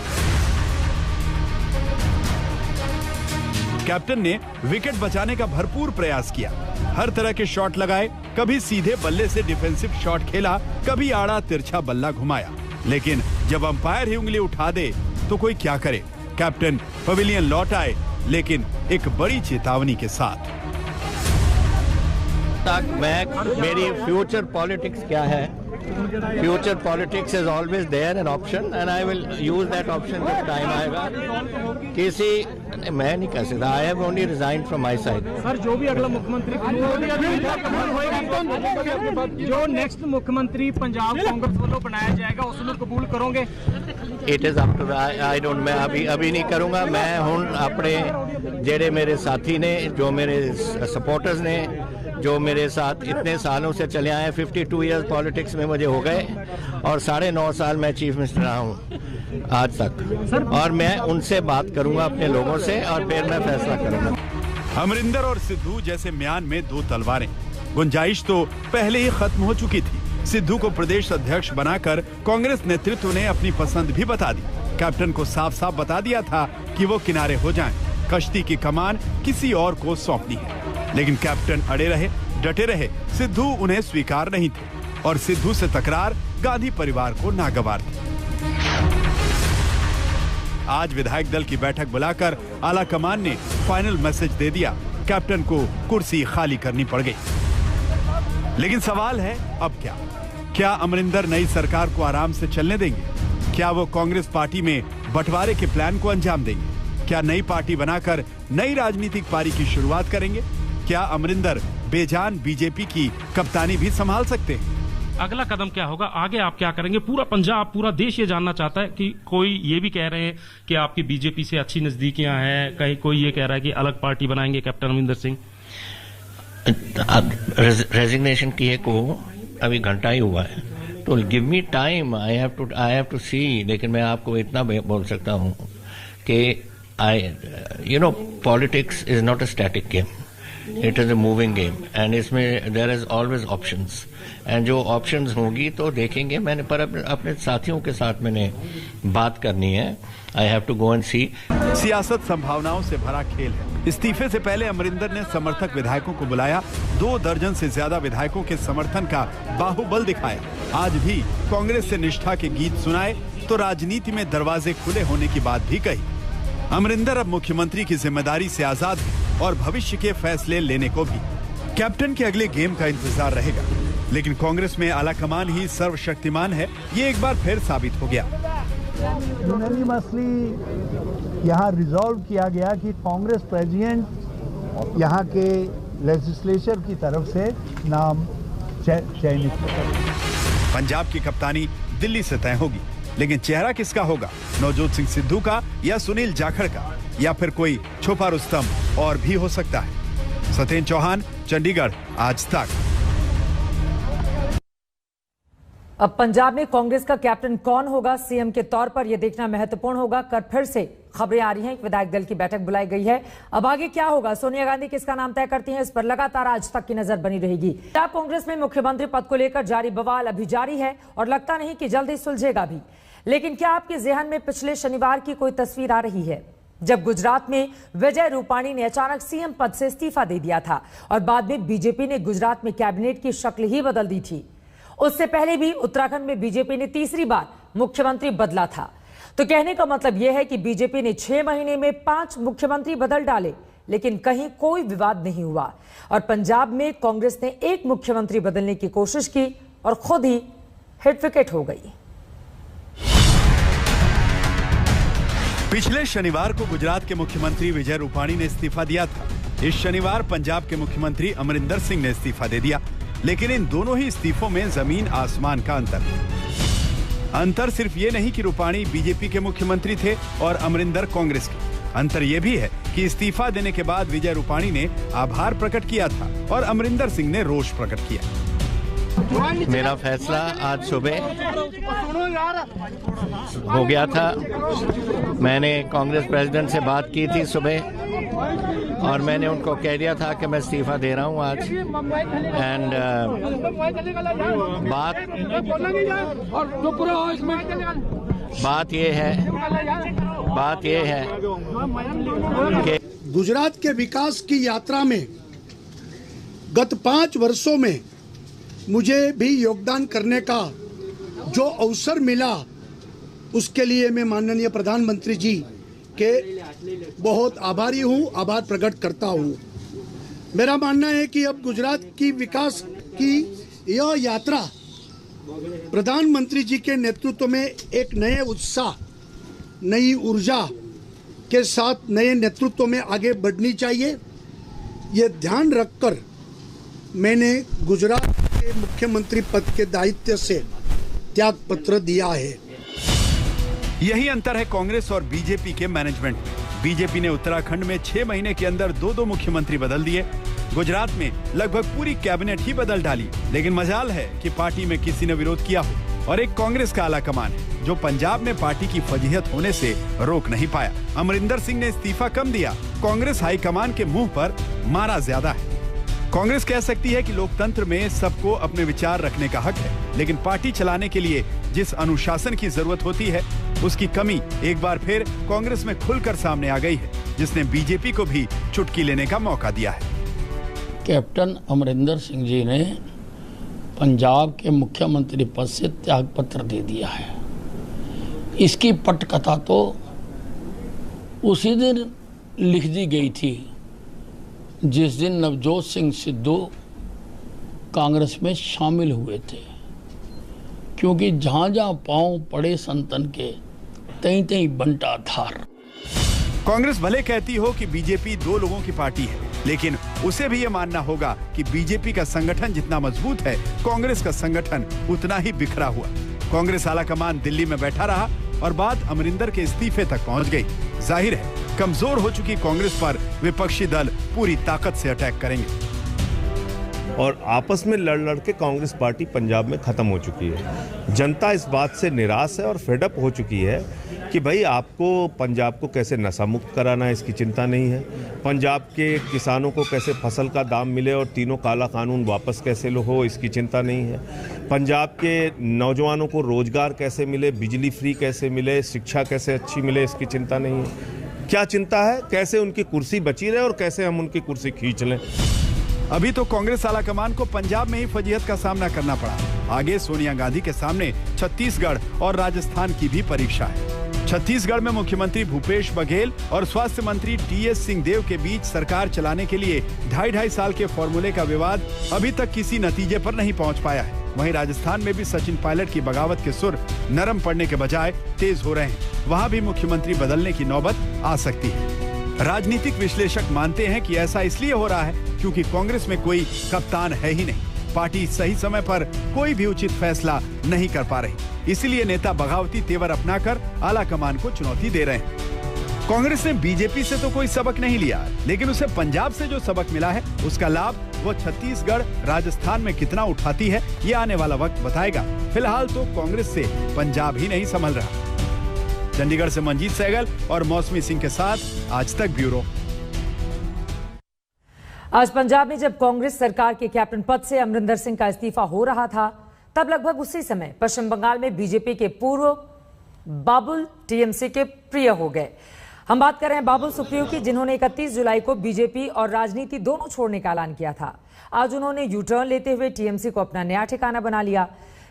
कैप्टन ने विकेट बचाने का भरपूर प्रयास किया, हर तरह के शॉट लगाए, कभी सीधे बल्ले से डिफेंसिव शॉट खेला, कभी आड़ा तिरछा बल्ला घुमाया, लेकिन जब अंपायर ही उंगली उठा दे तो कोई क्या करे। कैप्टन पवेलियन लौट आए, लेकिन एक बड़ी चेतावनी के साथ। मेरी फ्यूचर पॉलिटिक्स क्या है? Future politics is always there an option and I will use that option जब टाइम आएगा। मैं नहीं कह सकता, I have only resign from my side. Sir, जो भी अगला मुख्यमंत्री जो नेक्स्ट मुख्यमंत्री पंजाब कांग्रेस वालों बनाया जाएगा उसमें कबूल करोगे? It is up to I don't, मैं अभी नहीं करूंगा। मैं हूं अपने जेड़े मेरे साथी ने, जो मेरे सपोर्टर्स ने, जो मेरे साथ इतने सालों से चले आए, 52 इयर्स पॉलिटिक्स में मुझे हो गए और 9.5 साल मैं चीफ मिनिस्टर रहा हूँ आज तक, और मैं उनसे बात करूंगा अपने लोगों से और फिर मैं फैसला करूंगा। अमरिंदर और सिद्धू जैसे म्यान में दो तलवारें। गुंजाइश तो पहले ही खत्म हो चुकी थी। सिद्धू को प्रदेश अध्यक्ष बनाकर कांग्रेस नेतृत्व ने अपनी पसंद भी बता दी। कैप्टन को साफ साफ बता दिया था कि वो किनारे हो जाएं, कश्ती की कमान किसी और को सौंपनी है। लेकिन कैप्टन अड़े रहे, डटे रहे। सिद्धू उन्हें स्वीकार नहीं थे और सिद्धू से तकरार गांधी परिवार को नागवार थी। आज विधायक दल की बैठक बुलाकर आला कमान ने फाइनल मैसेज दे दिया। कैप्टन को कुर्सी खाली करनी पड़ गई। लेकिन सवाल है, अब क्या? क्या अमरिंदर नई सरकार को आराम से चलने देंगे? क्या वो कांग्रेस पार्टी में बंटवारे के प्लान को अंजाम देंगे? क्या नई पार्टी बनाकर नई राजनीतिक पारी की शुरुआत करेंगे? क्या अमरिंदर बेजान बीजेपी की कप्तानी भी संभाल सकते हैं? अगला कदम क्या होगा, आगे आप क्या करेंगे? पूरा पंजाब, पूरा देश ये जानना चाहता है कि कोई ये भी कह रहे हैं कि आपकी बीजेपी से अच्छी नजदीकियां हैं, कहीं कोई ये कह रहा है कि अलग पार्टी बनाएंगे कैप्टन अमरिंदर सिंह। रेजिग्नेशन किए को अभी घंटा ही हुआ है, तो give me time, I have to see. लेकिन मैं आपको इतना बोल सकता हूँ कि politics is not a static game, it is a moving game and इसमें there is always options, and जो ऑप्शंस होगी तो देखेंगे। मैंने पर अपने साथियों के साथ मैंने बात करनी है। I have to go and see. सियासत संभावनाओं से भरा खेल है। इस्तीफे से पहले अमरिंदर ने समर्थक विधायकों को बुलाया, 2 दर्जन से ज्यादा विधायकों के समर्थन का बाहुबल दिखाया। आज भी कांग्रेस से निष्ठा के गीत सुनाए तो राजनीति में दरवाजे खुले होने की बात भी कही। अमरिंदर अब मुख्यमंत्री की जिम्मेदारी से आजाद है और भविष्य के फैसले लेने को भी। कैप्टन के अगले गेम का इंतजार रहेगा, लेकिन कांग्रेस में आलाकमान ही सर्वशक्तिमान है, ये एक बार फिर साबित हो गया। यूनानिमसली यहाँ रिजॉल्व किया गया कि कांग्रेस प्रेसिडेंट यहाँ के लेजिस्लेचर की तरफ से नाम चयनित करेगा। पंजाब की कप्तानी दिल्ली से तय होगी, लेकिन चेहरा किसका होगा? नवजोत सिंह सिद्धू का या सुनील जाखड़ का, या फिर कोई छुपा रुस्तम और भी हो सकता है। सत्येंद्र चौहान, चंडीगढ़, आज तक। अब पंजाब में कांग्रेस का कैप्टन कौन होगा सीएम के तौर पर, यह देखना महत्वपूर्ण होगा। कल फिर से खबरें आ रही हैं कि विधायक दल की बैठक बुलाई गई है। अब आगे क्या होगा, सोनिया गांधी किसका नाम तय करती हैं, इस पर लगातार आज तक की नजर बनी रहेगी। पंजाब कांग्रेस में मुख्यमंत्री पद को लेकर जारी बवाल अभी जारी है और लगता नहीं कि जल्द ही सुलझेगा भी। लेकिन क्या आपके ज़हन में पिछले शनिवार की कोई तस्वीर आ रही है, जब गुजरात में विजय रूपाणी ने अचानक सीएम पद से इस्तीफा दे दिया था और बाद में बीजेपी ने गुजरात में कैबिनेट की शक्ल ही बदल दी थी? उससे पहले भी उत्तराखंड में बीजेपी ने तीसरी बार मुख्यमंत्री बदला था। तो कहने का मतलब यह है कि बीजेपी ने 6 महीने में 5 मुख्यमंत्री बदल डाले, लेकिन कहीं कोई विवाद नहीं हुआ। और पंजाब में कांग्रेस ने एक मुख्यमंत्री बदलने की कोशिश की और खुद ही हिट विकेट हो गई। पिछले शनिवार को गुजरात के मुख्यमंत्री विजय रूपाणी ने इस्तीफा दिया था। इस शनिवार पंजाब के मुख्यमंत्री अमरिंदर सिंह ने इस्तीफा दे दिया, लेकिन इन दोनों ही इस्तीफों में जमीन आसमान का अंतर सिर्फ ये नहीं कि रूपाणी बीजेपी के मुख्यमंत्री थे और अमरिंदर कांग्रेस के। अंतर ये भी है कि इस्तीफा देने के बाद विजय रूपाणी ने आभार प्रकट किया था और अमरिंदर सिंह ने रोष प्रकट किया। मेरा फैसला आज सुबह हो गया था। मैंने कांग्रेस प्रेसिडेंट से बात की थी सुबह और मैंने उनको कह दिया था कि मैं इस्तीफा दे रहा हूँ आज। एंड बात ये है कि गुजरात के विकास की यात्रा में गत 5 वर्षों में मुझे भी योगदान करने का जो अवसर मिला, उसके लिए मैं माननीय प्रधानमंत्री जी के बहुत आभारी हूँ, आभार प्रकट करता हूँ। मेरा मानना है कि अब गुजरात की विकास की यह यात्रा प्रधानमंत्री जी के नेतृत्व में एक नए उत्साह, नई ऊर्जा के साथ नए नेतृत्व में आगे बढ़नी चाहिए। ये ध्यान रखकर मैंने गुजरात के मुख्यमंत्री पद के दायित्व से त्याग पत्र दिया है। यही अंतर है कांग्रेस और बीजेपी के मैनेजमेंट में। बीजेपी ने उत्तराखंड में 6 महीने के अंदर 2 मुख्यमंत्री बदल दिए। गुजरात में लगभग पूरी कैबिनेट ही बदल डाली। लेकिन मजाल है कि पार्टी में किसी ने विरोध किया हो। और एक कांग्रेस का आला कमान है जो पंजाब में पार्टी की फजीहत होने से रोक नहीं पाया। अमरिंदर सिंह ने इस्तीफा कम दिया, कांग्रेस हाईकमान के मुंह पर मारा ज्यादा है। कांग्रेस कह सकती है कि लोकतंत्र में सबको अपने विचार रखने का हक है, लेकिन पार्टी चलाने के लिए जिस अनुशासन की जरूरत होती है, उसकी कमी एक बार फिर कांग्रेस में खुलकर सामने आ गई है, जिसने बीजेपी को भी चुटकी लेने का मौका दिया है। कैप्टन अमरिंदर सिंह जी ने पंजाब के मुख्यमंत्री पद से त्याग पत्र दे दिया है। इसकी पटकथा तो उसी दिन लिख दी गई थी जिस दिन नवजोत सिंह सिद्धू कांग्रेस में शामिल हुए थे, क्योंकि जहां जहां पांव पड़े संतन के तहीं तहीं बंटा धार। कांग्रेस भले कहती हो कि बीजेपी 2 लोगों की पार्टी है, लेकिन उसे भी ये मानना होगा कि बीजेपी का संगठन जितना मजबूत है, कांग्रेस का संगठन उतना ही बिखरा हुआ। कांग्रेस आलाकमान दिल्ली में बैठा रहा और बात अमरिंदर के इस्तीफे तक पहुंच गई। जाहिर है कमजोर हो चुकी कांग्रेस पर विपक्षी दल पूरी ताकत से अटैक करेंगे। और आपस में लड़ के कांग्रेस पार्टी पंजाब में खत्म हो चुकी है। जनता इस बात से निराश है और फेडअप हो चुकी है कि भाई आपको पंजाब को कैसे नशा मुक्त कराना है, इसकी चिंता नहीं है। पंजाब के किसानों को कैसे फसल का दाम मिले और तीनों काला कानून वापस कैसे हो, इसकी चिंता नहीं है। पंजाब के नौजवानों को रोजगार कैसे मिले, बिजली फ्री कैसे मिले, शिक्षा कैसे अच्छी मिले, इसकी चिंता नहीं है। क्या चिंता है? कैसे उनकी कुर्सी बची रहे और कैसे हम उनकी कुर्सी खींच लें। अभी तो कांग्रेस आलाकमान को पंजाब में ही फजीहत का सामना करना पड़ा। आगे सोनिया गांधी के सामने छत्तीसगढ़ और राजस्थान की भी परीक्षा है। छत्तीसगढ़ में मुख्यमंत्री भूपेश बघेल और स्वास्थ्य मंत्री टीएस सिंहदेव के बीच सरकार चलाने के लिए 2.5 साल के फॉर्मूले का विवाद अभी तक किसी नतीजे पर नहीं पहुंच पाया है। वहीं राजस्थान में भी सचिन पायलट की बगावत के सुर नरम पड़ने के बजाय तेज हो रहे हैं। वहां भी मुख्यमंत्री बदलने की नौबत आ सकती है। राजनीतिक विश्लेषक मानते हैं कि ऐसा इसलिए हो रहा है क्योंकि कांग्रेस में कोई कप्तान है ही नहीं। पार्टी सही समय पर कोई भी उचित फैसला नहीं कर पा रही, इसीलिए नेता बगावती तेवर अपनाकर आलाकमान को चुनौती दे रहे हैं। कांग्रेस ने बीजेपी से तो कोई सबक नहीं लिया, लेकिन उसे पंजाब से जो सबक मिला है उसका लाभ वो छत्तीसगढ़, राजस्थान में कितना उठाती है, ये आने वाला वक्त बताएगा। फिलहाल तो कांग्रेस से पंजाब ही नहीं संभल रहा। चंडीगढ़ से मंजीत सहगल और मौसमी सिंह के साथ आज तक ब्यूरो। आज पंजाब में जब कांग्रेस सरकार के कैप्टन पद से अमरिंदर सिंह का इस्तीफा हो रहा था, तब लगभग उसी समय पश्चिम बंगाल में बीजेपी के पूर्व बाबुल टीएमसी के प्रिय हो गए। हम बात कर रहे हैं बाबुल सुप्रियो की, जिन्होंने 31 जुलाई को बीजेपी और राजनीति दोनों छोड़ने का ऐलान किया था। आज उन्होंने यू टर्न लेते हुए टीएमसी को अपना नया ठिकाना बना लिया।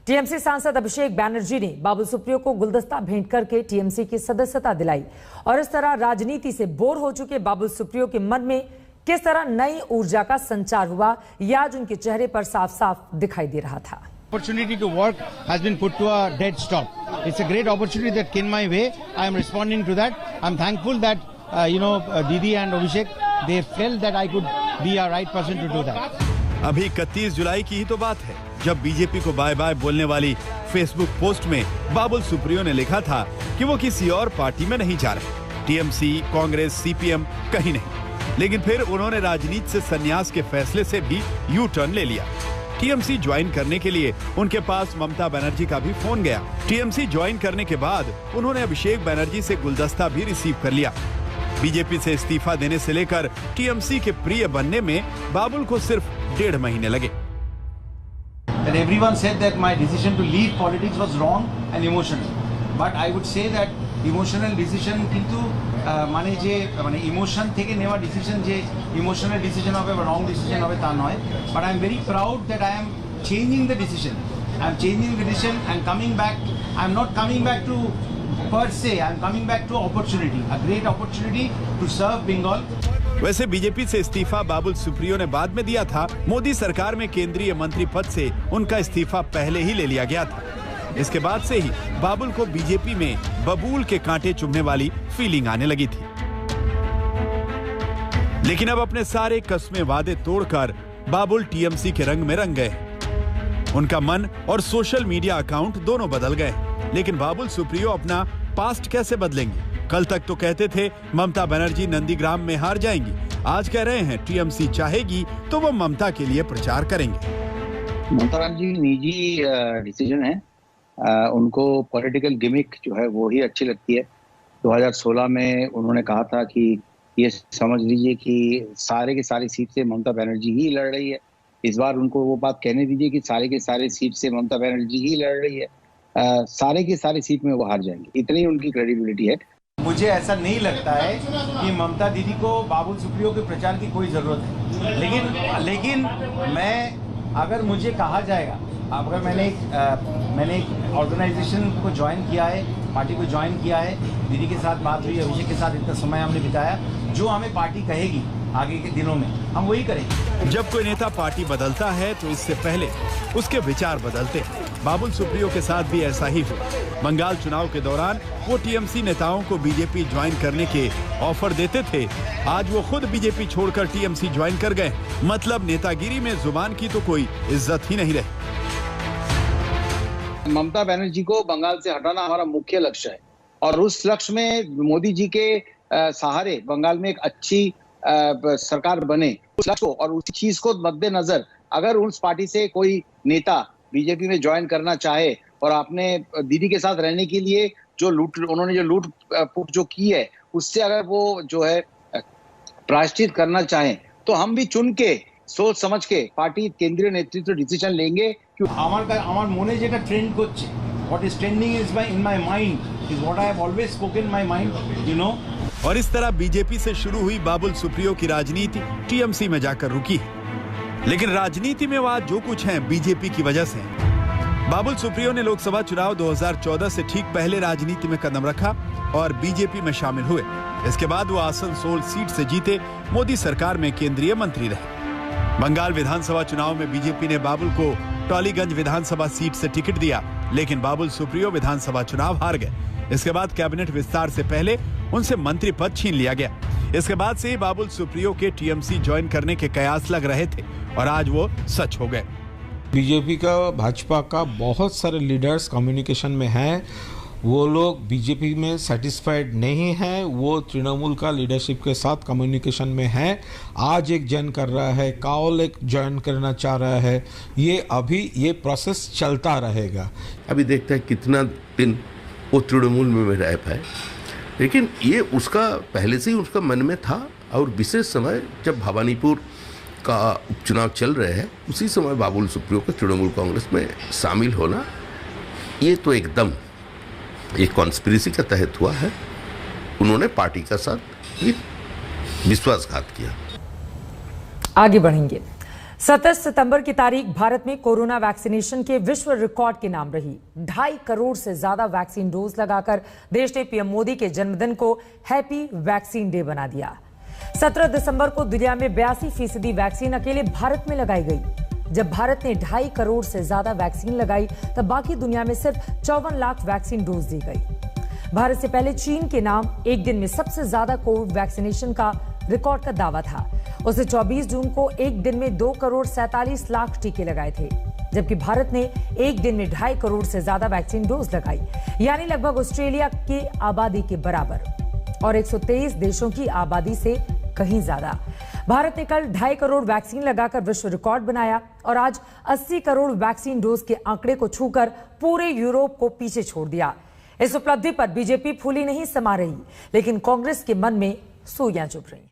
टीएमसी सांसद अभिषेक बैनर्जी ने बाबुल सुप्रियो को गुलदस्ता भेंट करके टीएमसी की सदस्यता दिलाई और इस तरह राजनीति से बोर हो चुके बाबुल सुप्रियो के मन में किस तरह नई ऊर्जा का संचार हुआ, यह आज उनके चेहरे पर साफ साफ दिखाई दे रहा था। Opportunity to work has been put to a dead stop. It's a great opportunity that came my way. I am responding to that. I'm thankful that Didi and Abhishek, they felt that I could be a right person to do that. अभी 31 जुलाई की ही तो बात है जब बीजेपी को बाय बाय बोलने वाली फेसबुक पोस्ट में बाबुल सुप्रियो ने लिखा था कि वो किसी और पार्टी में नहीं जा रहे। टीएमसी, कांग्रेस, सीपीएम कहीं नहीं। लेकिन फिर उन्होंने राजनीति से संन्यास के फैसले से भी यू टर्न ले लिया। टीएमसी ज्वाइन करने के लिए उनके पास ममता बनर्जी का भी फोन गया। टीएमसी ज्वाइन करने के बाद उन्होंने अभिषेक बनर्जी से गुलदस्ता भी रिसीव कर लिया। बीजेपी से इस्तीफा देने से लेकर टीएमसी के प्रिय बनने में बाबुल को सिर्फ 1.5 महीने लगे। That everyone said that my decision to leave politics was wrong and emotional, but I would say that emotional decision কিন্তু মানে যে মানে ইমোশন থেকে নেওয়া ডিসিশন যে ইমোশনাল ডিসিশন হবে বা রং ডিসিশন হবে তা নয়, but I am very proud that I am changing the decision, I am changing the decision and coming back, I am not coming back to per se, I am coming back to opportunity, a great opportunity to serve Bengal. वैसे बीजेपी से इस्तीफा बाबुल सुप्रियो ने बाद में दिया था। मोदी सरकार में केंद्रीय मंत्री पद से उनका इस्तीफा पहले ही ले लिया गया था। इसके बाद से ही बाबुल को बीजेपी में बबूल के कांटे चुभने वाली फीलिंग आने लगी थी। लेकिन अब अपने सारे कस्मे वादे तोड़कर बाबुल टीएमसी के रंग में रंग गए। उनका मन और सोशल मीडिया अकाउंट दोनों बदल गए। लेकिन बाबुल सुप्रियो अपना पास्ट कैसे बदलेंगे? कल तक तो कहते थे ममता बनर्जी नंदीग्राम में हार जाएंगी, आज कह रहे हैं टीएमसी चाहेगी तो वो ममता के लिए प्रचार करेंगे। ममता बनर्जी निजी डिसीजन है, उनको पॉलिटिकल गिमिक जो है वो ही अच्छी लगती है। 2016 में उन्होंने कहा था कि ये समझ लीजिए कि सारे के सारी सीट से ममता बनर्जी ही लड़ रही है। इस बार उनको वो बात कहने दीजिए कि सारे के सारे सीट से ममता बनर्जी ही लड़ रही है, सारे की सारी सीट में वो हार जाएंगे, इतनी उनकी क्रेडिबिलिटी है। मुझे ऐसा नहीं लगता है कि ममता दीदी को बाबुल सुप्रियो के प्रचार की कोई ज़रूरत है, लेकिन मैं अगर मुझे कहा जाएगा, अगर मैंने एक ऑर्गेनाइजेशन को ज्वाइन किया है, पार्टी को ज्वाइन किया है, दीदी के साथ बात हुई, अभिषेक के साथ इतना समय हमने बिताया, जो हमें पार्टी कहेगी आगे के दिनों में हम वही करेंगे। जब कोई नेता पार्टी बदलता है तो इससे पहले उसके विचार बदलते हैं। बाबुल सुप्रियो के साथ भी ऐसा ही हुआ। बंगाल चुनाव के दौरान वो टीएमसी नेताओं को बीजेपी ज्वाइन करने के ऑफर देते थे, आज वो खुद बीजेपी छोड़कर टीएमसी ज्वाइन कर गए। मतलब नेतागिरी में जुबान की तो कोई इज्जत ही नहीं रही। ममता बनर्जी को बंगाल से हटाना हमारा मुख्य लक्ष्य है और उस लक्ष्य में मोदी जी के सहारे बंगाल में एक अच्छी सरकार बने, उस लक्ष्य को और उस चीज को मद्देनजर अगर उस पार्टी से कोई नेता बीजेपी में ज्वाइन करना चाहे और आपने दीदी के साथ रहने के लिए उन्होंने जो लूट पुट जो की है उससे अगर वो जो है प्रायश्चित करना चाहें तो हम भी चुन के सोच समझ के पार्टी केंद्रीय नेतृत्व डिसीजन लेंगे। আমার মনে যেটা ট্রেন্ড করছে, what is trending is in my mind is what I have always spoken my mind, you know। और इस तरह बीजेपी से शुरू हुई बाबुल सुप्रियो की राजनीति टीएमसी में जाकर रुकी है। लेकिन राजनीति में वो आज जो कुछ है बीजेपी की वजह से। बाबुल सुप्रियो ने लोकसभा चुनाव 2014 से ठीक पहले राजनीति में कदम रखा और बीजेपी में शामिल हुए। इसके बाद वो आसनसोल सीट से जीते मोदी सरकार में केंद्रीय मंत्री रहे। बंगाल विधानसभा चुनाव में बीजेपी ने बाबुल को टॉलीगंज विधानसभा सीट से टिकट दिया, लेकिन बाबुल सुप्रियो विधानसभा चुनाव हार गए। इसके बाद कैबिनेट विस्तार से पहले उनसे मंत्री पद छीन लिया गया। इसके बाद से ही बाबुल सुप्रियो के टीएमसी ज्वाइन करने के कयास लग रहे थे और आज वो सच हो गए। बीजेपी का, भाजपा का बहुत सारे लीडर्स कम्युनिकेशन में हैं, वो लोग बीजेपी में सेटिस्फाइड नहीं हैं, वो तृणमूल का लीडरशिप के साथ कम्युनिकेशन में हैं। आज एक ज्वाइन कर रहा है, काल एक ज्वाइन करना चाह रहा है, ये प्रोसेस चलता रहेगा। अभी देखते हैं कितना दिन वो तृणमूल में रह पाए, लेकिन ये उसका पहले से ही उसका मन में था। और विशेष समय जब भवानीपुर का उपचुनाव चल रहे हैं उसी समय बाबुल सुप्रियो का तृणमूल कांग्रेस में शामिल होना, ये तो एकदम एक कॉन्स्पिरेसी का तहत हुआ है। उन्होंने पार्टी का साथ विश्वासघात किया। आगे बढ़ेंगे। 27 सितंबर की तारीख भारत में कोरोना वैक्सीनेशन के विश्व रिकॉर्ड के नाम रही। 2.5 करोड़ से ज्यादा वैक्सीन डोज लगाकर देश ने पीएम मोदी के जन्मदिन को हैप्पी वैक्सीन डे बना दिया। 17 दिसंबर को दुनिया में 82% वैक्सीन अकेले भारत में लगाई गई। जब भारत ने 2.5 करोड़ से ज्यादा वैक्सीन लगाई तब बाकी दुनिया में सिर्फ 54 लाख वैक्सीन डोज दी गई। भारत से पहले चीन के नाम एक दिन में सबसे ज्यादा कोविड वैक्सीनेशन का रिकॉर्ड का दावा था। उसे 24 जून को एक दिन में 2 करोड़ 47 लाख टीके लगाए थे, जबकि भारत ने एक दिन में 2.5 करोड़ से ज्यादा वैक्सीन डोज लगाई, यानी लगभग ऑस्ट्रेलिया की आबादी के बराबर और 123 देशों की आबादी से कहीं ज्यादा। भारत ने कल 2.5 करोड़ वैक्सीन लगाकर विश्व रिकॉर्ड बनाया और आज 80 करोड़ वैक्सीन डोज के आंकड़े को छूकर पूरे यूरोप को पीछे छोड़ दिया। इस उपलब्धि पर बीजेपी फूली नहीं समा रही, लेकिन कांग्रेस के मन में सुइयां चुभ रही हैं।